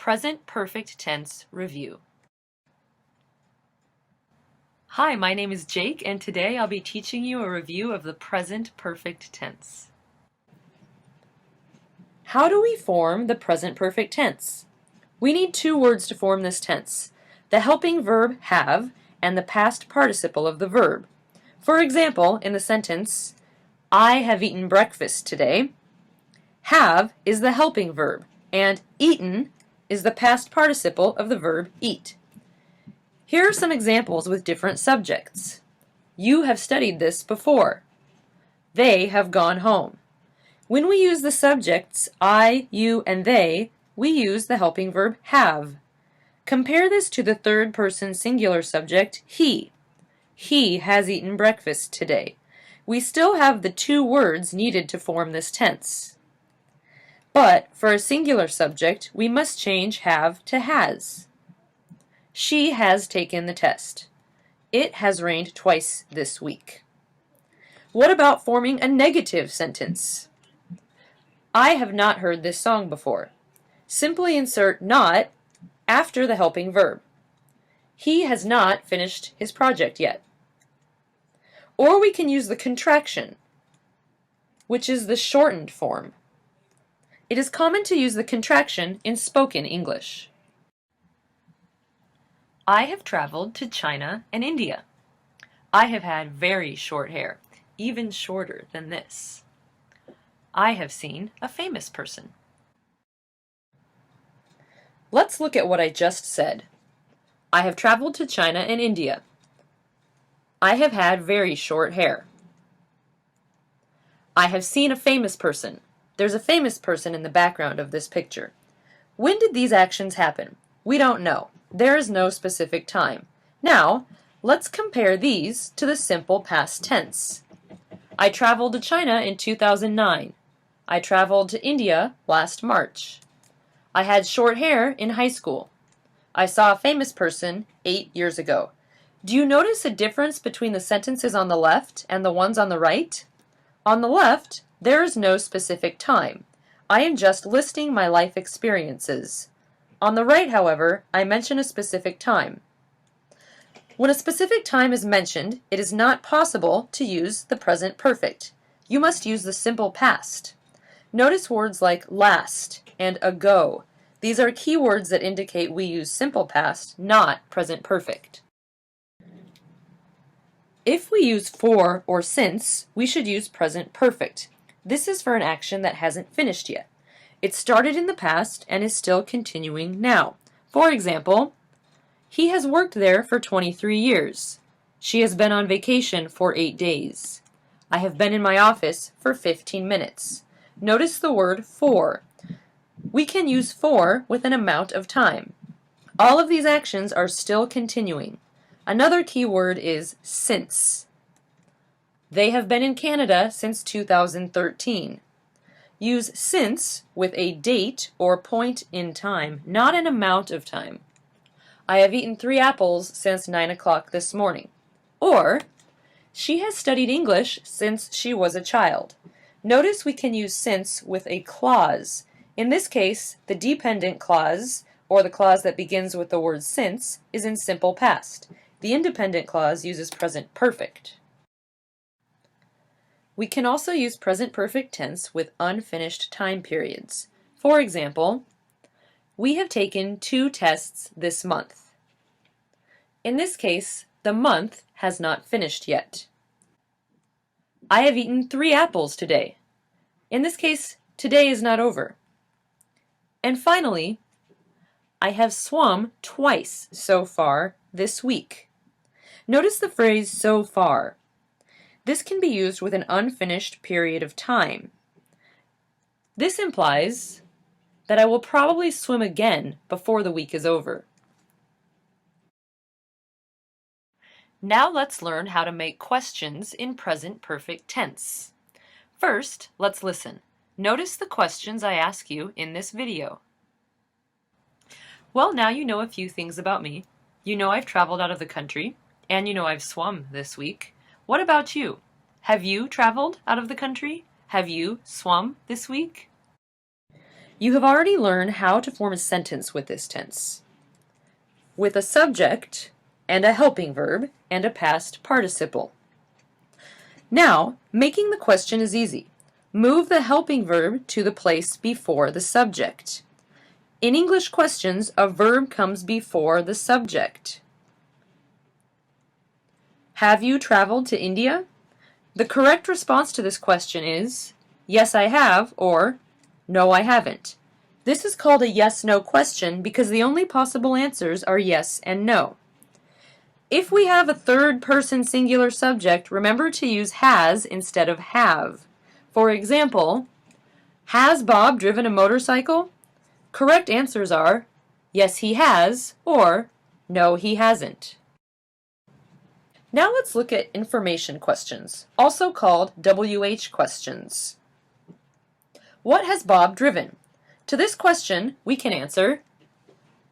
Present Perfect Tense Review. Hi, my name is Jake, and today I'll be teaching you a review of the present perfect tense. How do we form the present perfect tense? We need two words to form this tense: the helping verb have and the past participle of the verb. For example, in the sentence, I have eaten breakfast today, have is the helping verb, and eaten is the past participle of the verb eat. Here are some examples with different subjects. You have studied this before. They have gone home. When we use the subjects I, you, and they, we use the helping verb have. Compare this to the third person singular subject he. He has eaten breakfast today. We still have the two words needed to form this tense. But for a singular subject, we must change have to has. She has taken the test. It has rained twice this week. What about forming a negative sentence? I have not heard this song before. Simply insert not after the helping verb. He has not finished his project yet. Or we can use the contraction, which is the shortened form. It is common to use the contraction in spoken English. I have traveled to China and India. I have had very short hair, even shorter than this. I have seen a famous person. Let's look at what I just said. I have traveled to China and India. I have had very short hair. I have seen a famous person. There's a famous person in the background of this picture. When did these actions happen? We don't know. There is no specific time. Now, let's compare these to the simple past tense. I traveled to China in 2009. I traveled to India last March. I had short hair in high school. I saw a famous person 8 years ago. Do you notice a difference between the sentences on the left and the ones on the right? On the left, there is no specific time. I am just listing my life experiences. On the right, however, I mention a specific time. When a specific time is mentioned, it is not possible to use the present perfect. You must use the simple past. Notice words like last and ago. These are key words that indicate we use simple past, not present perfect. If we use for or since, we should use present perfect. This is for an action that hasn't finished yet. It started in the past and is still continuing now. For example, he has worked there for 23 years. She has been on vacation for 8 days. I have been in my office for 15 minutes. Notice the word for. We can use for with an amount of time. All of these actions are still continuing. Another key word is since. They have been in Canada since 2013. Use since with a date or point in time, not an amount of time. I have eaten 3 apples since 9 o'clock this morning. Or, she has studied English since she was a child. Notice we can use since with a clause. In this case, the dependent clause, or the clause that begins with the word since, is in simple past. The independent clause uses present perfect. We can also use present perfect tense with unfinished time periods. For example, we have taken 2 tests this month. In this case, the month has not finished yet. I have eaten 3 apples today. In this case, today is not over. And finally, I have swum twice so far this week. Notice the phrase so far. This can be used with an unfinished period of time. This implies that I will probably swim again before the week is over. Now let's learn how to make questions in present perfect tense. First, let's listen. Notice the questions I ask you in this video. Well, now you know a few things about me. You know I've traveled out of the country, and you know I've swum this week. What about you? Have you traveled out of the country? Have you swum this week? You have already learned how to form a sentence with this tense, with a subject and a helping verb and a past participle. Now, making the question is easy. Move the helping verb to the place before the subject. In English questions, a verb comes before the subject. Have you traveled to India? The correct response to this question is, yes, I have, or no, I haven't. This is called a yes-no question because the only possible answers are yes and no. If we have a third-person singular subject, remember to use has instead of have. For example, has Bob driven a motorcycle? Correct answers are, yes, he has, or no, he hasn't. Now let's look at information questions, also called WH questions. What has Bob driven? To this question, we can answer,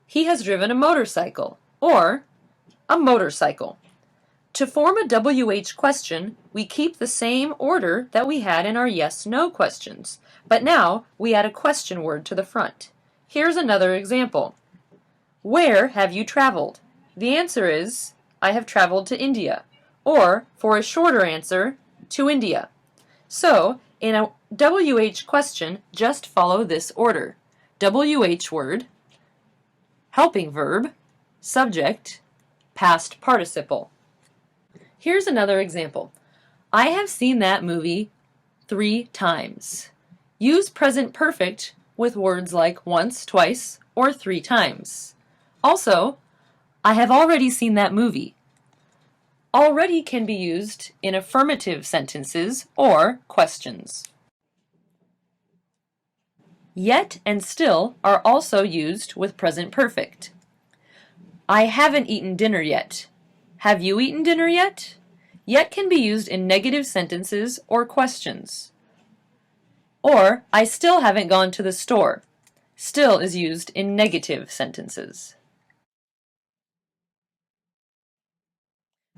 he has driven a motorcycle, or a motorcycle. To form a WH question, we keep the same order that we had in our yes-no questions, but now we add a question word to the front. Here's another example. Where have you traveled? The answer is, I have traveled to India, or, for a shorter answer, to India. So, in a WH question, just follow this order. WH word, helping verb, subject, past participle. Here's another example. I have seen that movie 3 times. Use present perfect with words like once, twice, or 3 times. Also, I have already seen that movie. Already can be used in affirmative sentences or questions. Yet and still are also used with present perfect. I haven't eaten dinner yet. Have you eaten dinner yet? Yet can be used in negative sentences or questions. Or, I still haven't gone to the store. Still is used in negative sentences.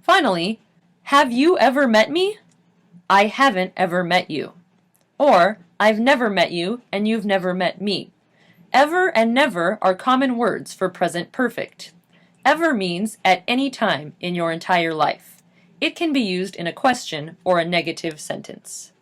Finally, have you ever met me? I haven't ever met you. Or, I've never met you and you've never met me. Ever and never are common words for present perfect. Ever means at any time in your entire life. It can be used in a question or a negative sentence.